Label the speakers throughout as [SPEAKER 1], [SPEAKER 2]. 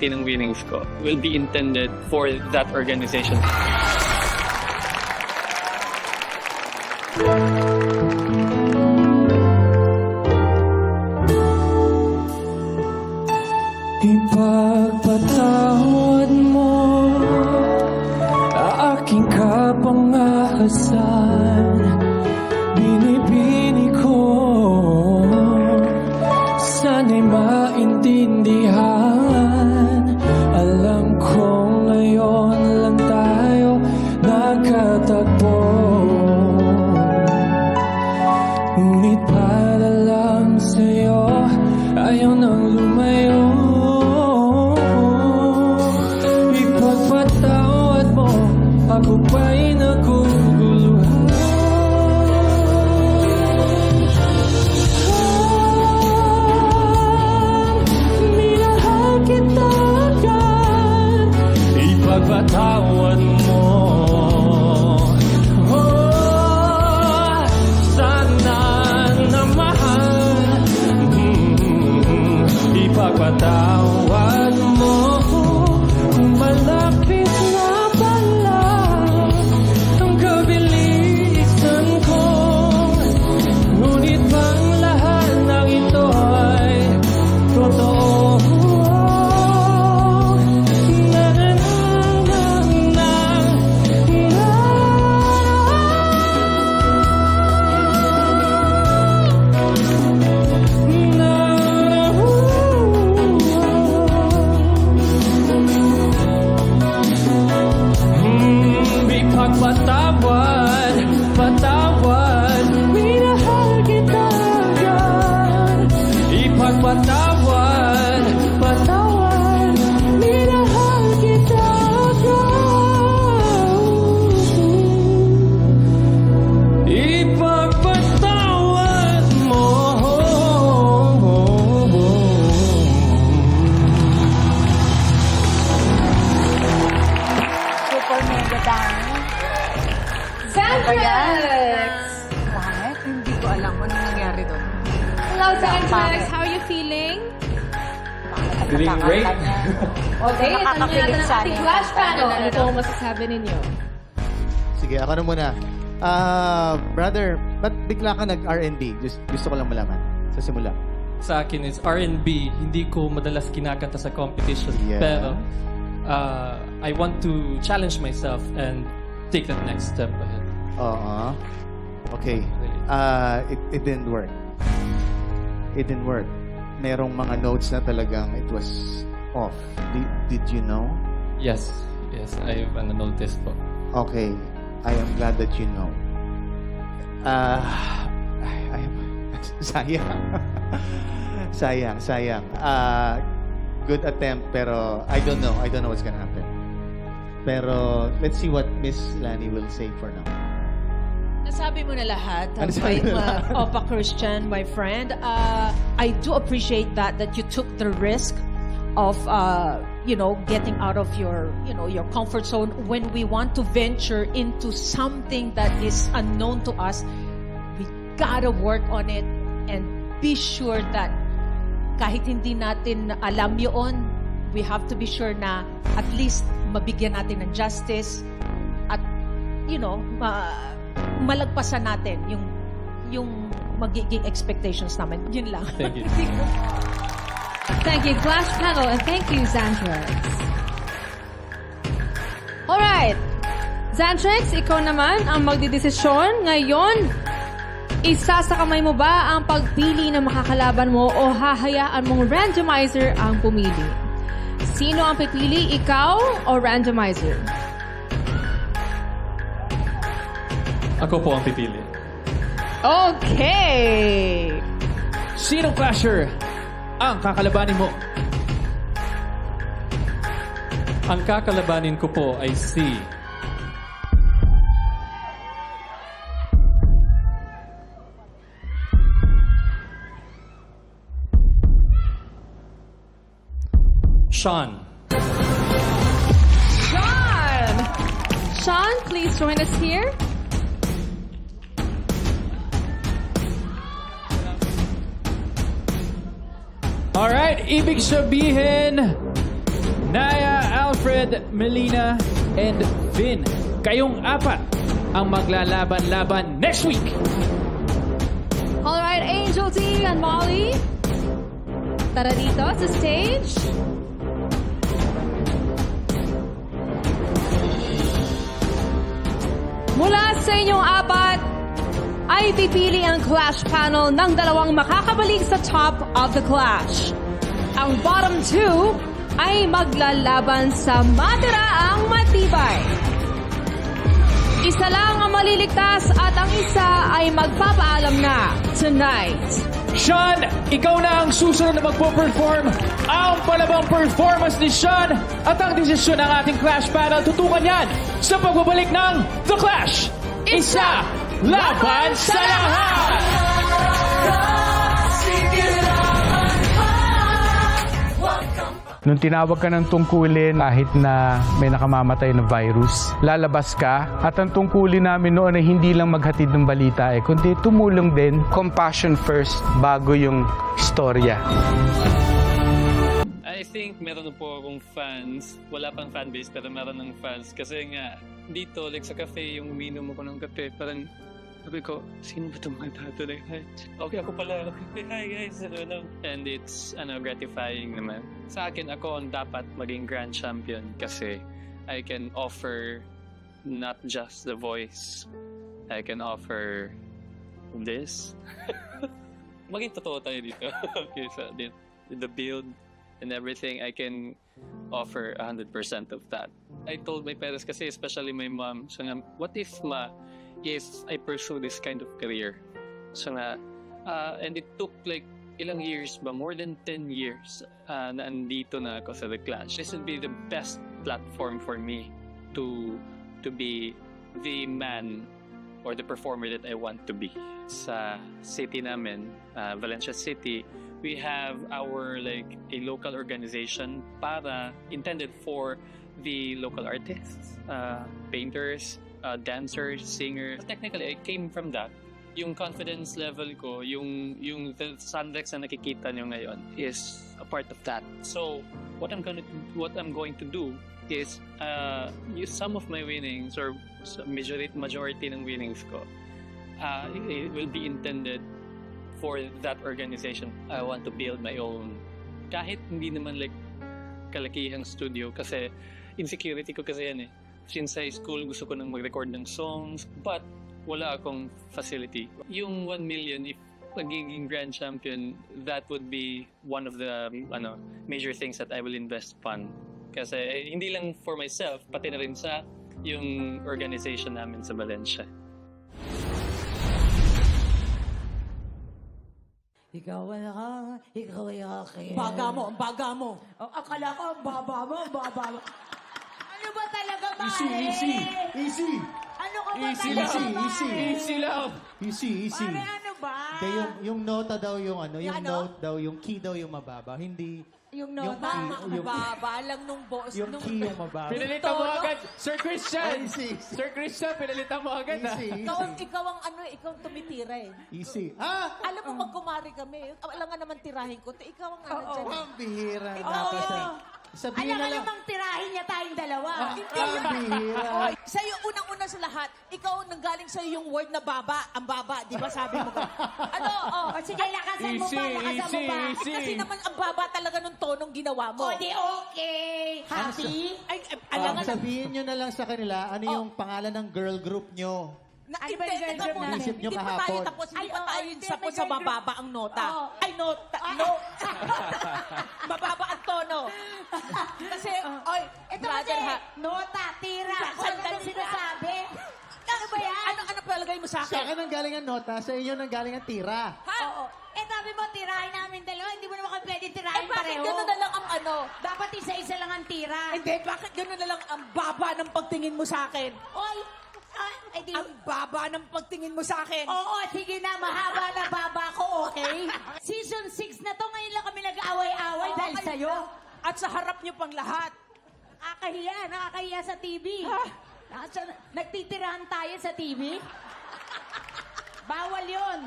[SPEAKER 1] majority ng winnings ko will be intended for that organization.
[SPEAKER 2] Ipagpatawad mo aking kapangahasan. Binibini ko sana'y maintindihan. Alam kong ngayon lang tayo nagkatagpo, ngunit para lang sa'yo ayaw nang lumayo. Ipagpatawad mo, ako ba'y naguguluhan? Minahal kita agad. Ipagpatawad mo. Sana na mahal. Ipagpatawad mo. Malapit na pala ang kabilisan ko, ngunit bang lahat ng ito ay totoo? Na na na na Ipagpatawad, patawad, minahal kita agad. Ipagpatawad, patawad, minahal kita agad. Ipagpatawad mo.
[SPEAKER 3] Super mega dami.
[SPEAKER 4] Sandrex!
[SPEAKER 3] Bakit?
[SPEAKER 4] Hindi ko alam ano nangyari doon.
[SPEAKER 5] Hello, Sandrex. How are you feeling?
[SPEAKER 1] Feeling great.
[SPEAKER 5] Okay, tanong natin
[SPEAKER 3] Nakakapilit
[SPEAKER 5] ang
[SPEAKER 3] sa
[SPEAKER 5] ating
[SPEAKER 3] atin.
[SPEAKER 5] flash panel. Ano po ang masasabi ninyo?
[SPEAKER 6] Sige, ako na muna. Brother, ba't bigla ka nag-R&B? Gusto ko lang malaman sa simula.
[SPEAKER 2] Sa akin is R&B, hindi ko madalas kinakanta sa competition.
[SPEAKER 6] Yeah.
[SPEAKER 2] Pero I want to challenge myself and take that next step ahead.
[SPEAKER 6] Oo. Okay. It didn't work. It didn't work. Merong mga notes na talagang it was off. Did you know?
[SPEAKER 2] Yes, I've noticed po.
[SPEAKER 6] Okay. I am glad that you know. Sayang. Good attempt, pero I don't know what's gonna happen. Pero let's see what Miss Lani will say for now.
[SPEAKER 7] Nasabi mo na lahat.
[SPEAKER 6] Ano sabi mo na?
[SPEAKER 7] Opa Christian, my friend. I do appreciate that you took the risk of getting out of your comfort zone when we want to venture into something that is unknown to us. We gotta work on it and be sure that kahit hindi natin alam yun, we have to be sure na at least mabigyan natin ng justice at malagpasan natin yung magiging expectations namin. Yun lang.
[SPEAKER 2] Thank you.
[SPEAKER 5] Thank you, Flash Panel, and thank you, Xantrex. Alright. Xantrex, ikaw naman ang magdidesisyon. Ngayon, isa sa kamay mo ba ang pagpili ng makakalaban mo o hahayaan mong randomizer ang pumili? Sino ang pipili, ikaw o randomizer?
[SPEAKER 2] Ako po ang pipili.
[SPEAKER 5] Okay!
[SPEAKER 8] Sinong clasher ang kakalabanin mo?
[SPEAKER 2] Ang kakalabanin ko po ay si Sean.
[SPEAKER 5] Sean, please join us here.
[SPEAKER 8] Alright, ibig sabihin, Naya, Alfred, Melina, and Vin. Kayong apat ang maglalaban-laban next week.
[SPEAKER 5] Alright, Angel T and Molly. Tara dito sa stage. Mula sa inyong apat, ay pipili ang Clash panel ng dalawang makakabalik sa top of the Clash. Ang bottom two ay maglalaban sa matiraang matibay. Isa lang ang maliligtas at ang isa ay magpapaalam na tonight.
[SPEAKER 8] Sean, ikaw na ang susunod na magpo-perform. Ang palabang performance ni Sean at ang desisyon ng ating Clash panel tutukan yan sa pagbabalik ng The Clash. Isa, laban sa lahat!
[SPEAKER 9] Nung tinawag ka ng tungkulin, kahit na may nakamamatay na virus, lalabas ka. At ang tungkulin namin noon ay hindi lang maghatid ng balita kundi tumulong din. Compassion first, bago yung storya.
[SPEAKER 1] I think meron na po akong fans. Wala pang fanbase pero meron ng fans. Kasi nga, dito, like sa cafe, yung uminom ako ng kape, parang sabi ko, sino ba itong mga tato na yun? Okay, ako pala. Okay, hi guys. And it's gratifying naman. Sa akin, ako ang dapat maging grand champion kasi I can offer not just the voice. I can offer this. Maging totoo tayo dito. Okay, so the build and everything, I can offer 100% of that. I told my parents kasi, especially my mom, so nga, what if I pursue this kind of career? So nga, and it took like ilang years ba? More than 10 years na andito na ako sa The Clash. This would be the best platform for me to be the man or the performer that I want to be. Sa city namin, Valencia City, we have our like a local organization para intended for the local artists, painters, dancers, singers. Technically, I came from that. Yung confidence level ko, yung the Sundex na nakikita nyo ngayon is a part of that. So, what I'm going to do is use some of my winnings or majority ng winnings ko. It will be intended for that organization. I want to build my own. Kahit hindi naman like kalakihang studio kasi insecurity ko kasi yan eh. Since high school, gusto ko nang mag-record ng songs, but wala akong facility. Yung 1 million, if magiging grand champion, that would be one of the major things that I will invest upon. Kasi hindi lang for myself, pati na rin sa yung organization namin sa Valencia.
[SPEAKER 3] Ikaw ay akin.
[SPEAKER 7] Ang baga mo.
[SPEAKER 3] Oh, akala ko, ang baba mo. Ano ba talaga ba?
[SPEAKER 6] Easy.
[SPEAKER 3] Ano ka ba talaga ba?
[SPEAKER 8] Easy lang.
[SPEAKER 6] Easy.
[SPEAKER 3] Pare, ano ba?
[SPEAKER 6] Yung nota daw yung note daw, yung key daw yung mababa. Hindi,
[SPEAKER 3] Yung nota,
[SPEAKER 7] Baba lang nung boss.
[SPEAKER 6] yung key yung mababa.
[SPEAKER 8] Pinalitan mo agad. Sir Christian!
[SPEAKER 6] Easy.
[SPEAKER 8] Sir Christian, pinalitan mo agad ha.
[SPEAKER 7] Ikaw ang tumitira eh.
[SPEAKER 6] Easy.
[SPEAKER 7] Alam mo, magkumari kami. Alam nga naman tirahin ko. Ikaw ang dyan.
[SPEAKER 6] Ang bihira.
[SPEAKER 3] Oo.
[SPEAKER 6] Sabihin
[SPEAKER 3] Alam
[SPEAKER 6] na
[SPEAKER 3] ka
[SPEAKER 6] lang.
[SPEAKER 3] namang tirahin niya tayong dalawa.
[SPEAKER 6] Ang bihira.
[SPEAKER 7] Sa'yo, unang-una sa lahat, ikaw nanggaling sa'yo yung word na baba. Ang baba, di ba sabi mo ka?
[SPEAKER 3] O sige, lakasan mo ba?
[SPEAKER 7] Kasi naman ang baba talaga nung tonong ginawa mo.
[SPEAKER 3] O di okay. Happy?
[SPEAKER 7] Alam nga,
[SPEAKER 6] Sabihin nyo na lang sa kanila, ano yung pangalan ng girl group nyo?
[SPEAKER 3] Ano ba yung girl group namin?
[SPEAKER 6] Isip nyo
[SPEAKER 7] Hindi pa tayo
[SPEAKER 6] kahapon.
[SPEAKER 7] tapos, hindi pa tayo
[SPEAKER 3] hindi,
[SPEAKER 7] tapos
[SPEAKER 3] may
[SPEAKER 7] sa
[SPEAKER 3] girl
[SPEAKER 7] mababa ang nota.
[SPEAKER 3] Oo.
[SPEAKER 7] Ay, nota. Mababa ang tono. Kasi, oy,
[SPEAKER 3] Ito
[SPEAKER 7] brother
[SPEAKER 3] kasi,
[SPEAKER 7] ha.
[SPEAKER 3] nota, tira. Kung ano
[SPEAKER 7] Sandali.
[SPEAKER 3] sinasabi. Ano ba yan?
[SPEAKER 7] Ano palagay mo sa
[SPEAKER 6] Sa
[SPEAKER 7] akin?
[SPEAKER 6] akin ang galing ang nota, sa inyo nang galing ang tira.
[SPEAKER 7] Ha?
[SPEAKER 3] Oo. Sabi mo, tirahin namin dalawa. Hindi mo naman kami pwede tirahin
[SPEAKER 7] Bakit
[SPEAKER 3] pareho.
[SPEAKER 7] gano'n na lang ang ano?
[SPEAKER 3] Dapat isa-isa lang ang tira.
[SPEAKER 7] Hindi, bakit gano'n na lang ang baba ng pagtingin mo sa akin?
[SPEAKER 3] Oy! Di,
[SPEAKER 7] Ang baba ng pagtingin mo sa akin.
[SPEAKER 3] oo, sige na, mahaba na baba ko, okay? Season 6 na to, ngayon lang kami nag-away-away dahil
[SPEAKER 7] ay-
[SPEAKER 3] sa'yo.
[SPEAKER 7] At sa harap niyo pang lahat.
[SPEAKER 3] Nakakahiya sa TV. Nagtitirahan tayo sa TV. Bawal yun.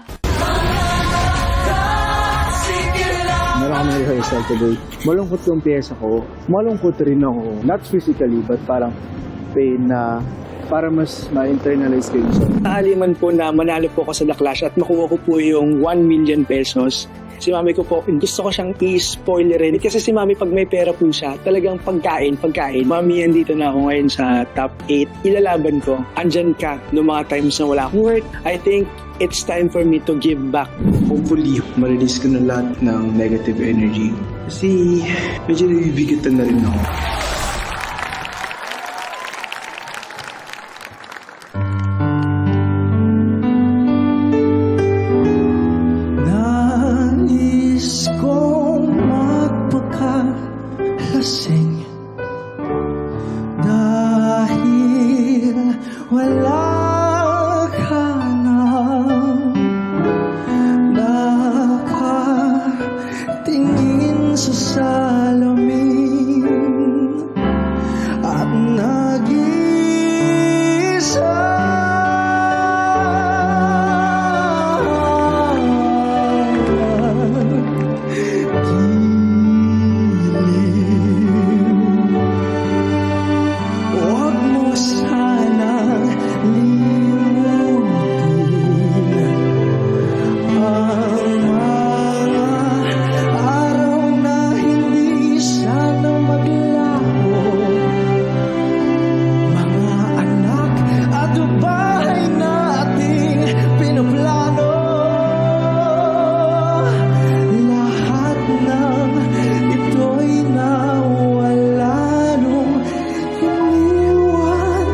[SPEAKER 10] meron kami rehearsal today. Malungkot yung pyesa ko. Malungkot rin ako. Not physically, but parang pain na para mas ma-internalize ko yung song.
[SPEAKER 11] Sakali man po na manalo po ako sa The Clash at makuha ko po yung 1 million pesos, si mami ko po, gusto ko siyang i-spoilerin. Kasi si mami, pag may pera po siya, talagang pagkain. Mami, andito na ako ngayon sa top 8. Ilalaban ko. Andyan ka noong mga times na wala akong work. I think it's time for me to give back.
[SPEAKER 10] Hopefully, ma-release ko na lahat ng negative energy. Kasi medyo nabibigatan na rin ako.
[SPEAKER 11] Nais kong magpakalasing dahil wala ka na. Nakatingin sa salamin at nag-iisa. Huwag mo sanang limutin ang mga araw na hindi sana maglaho. Mga anak at bahay nating pinaplano. Lahat ng ito'y nawala nung iniwan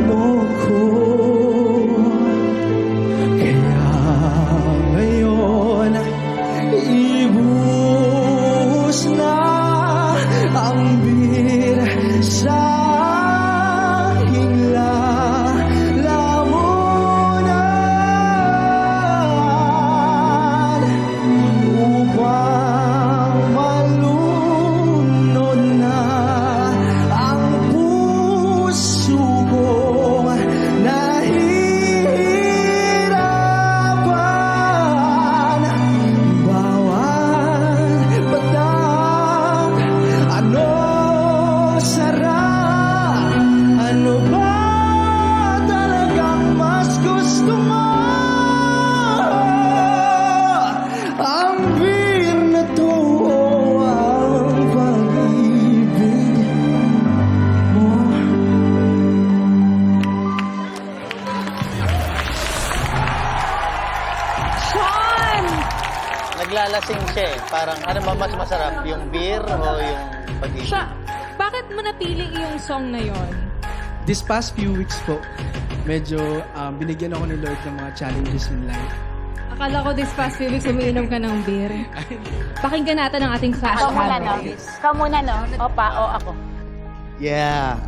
[SPEAKER 11] mo ko. Kaya ngayon, ibuhos na ang bir sa aking lalamunan upang malunod na ang puso kong nahihirapan. Bawat patak, anong sarap, ano ba talagang mas gusto mo? Ang bir na to o ang pag-ibig mo?
[SPEAKER 3] Sean!
[SPEAKER 12] Naglalasing siya eh. Parang ano ba mas masarap? Yung beer o yung pag-ibig?
[SPEAKER 5] Siya, bakit mo napili yung song na yon?
[SPEAKER 11] This past few weeks po, medyo binigyan ako ni Lord ng mga challenges in life.
[SPEAKER 5] Akala ko this past few weeks umiinom ka ng beer. Pakinggan natin ang ating flash
[SPEAKER 3] Ikaw muna, no?
[SPEAKER 5] card.
[SPEAKER 3] Ikaw muna, no? Opa, o ako.
[SPEAKER 6] Yeah,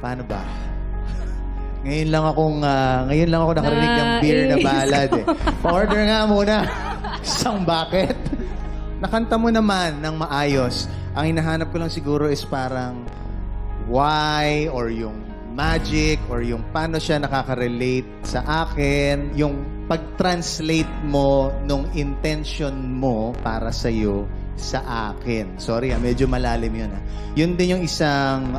[SPEAKER 6] paano ba? Ngayon lang ako nakarinig ng beer na ballad eh. Pa-order nga muna. Isang bucket. Nakanta mo naman ng maayos. Ang hinahanap ko lang siguro is parang why or yung magic or yung paano siya nakaka-relate sa akin. Yung pag-translate mo nung intention mo para sa'yo sa akin. Sorry, medyo malalim yun. Yun din yung isang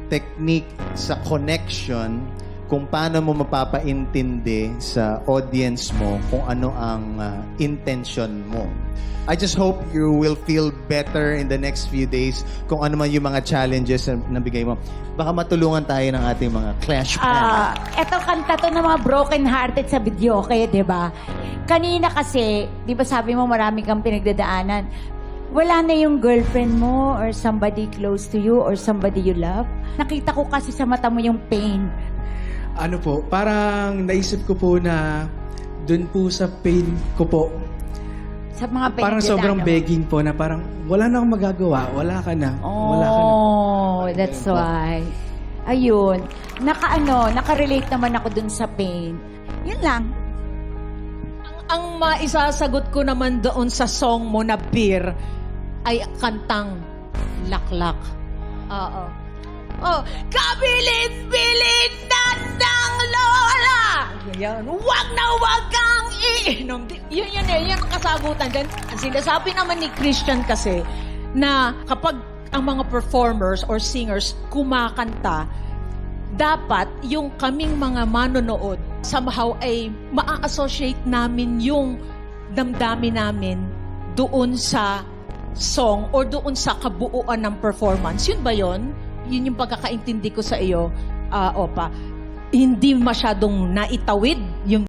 [SPEAKER 6] technique sa connection kung paano mo mapapaintindi sa audience mo kung ano ang intention mo. I just hope you will feel better in the next few days kung ano man yung mga challenges na bigay mo. Baka matulungan tayo ng ating mga Clash fans.
[SPEAKER 3] Etong kanta to ng mga broken hearted sa video, okay, di ba? Kanina kasi, di ba sabi mo marami kang pinagdadaanan. Wala na yung girlfriend mo or somebody close to you or somebody you love. Nakita ko kasi sa mata mo yung pain.
[SPEAKER 11] Ano po, parang naisip ko po na dun po sa pain ko po,
[SPEAKER 3] Sa mga pinagdadaanan.
[SPEAKER 11] parang sobrang begging po na parang wala na akong magagawa, wala ka na. Wala ka na.
[SPEAKER 3] Oh, that's why. Ayun. Naka-relate naman ako dun sa pain. Yun lang.
[SPEAKER 7] Ang maisasagot ko naman doon sa song mo na beer ay kantang Laklak. Oo. Oh, kabilin-bilin ng lola! Yan. Wag na wag kang inom. Yun ang kasagutan dyan. Ang sinasabi naman ni Christian kasi na kapag ang mga performers or singers kumakanta, dapat yung kaming mga manonood somehow ay maa-associate namin yung damdamin namin doon sa song or doon sa kabuuan ng performance. Yun ba yun? Yun yung pagkakaintindi ko sa iyo, Opa. Hindi masyadong naitawid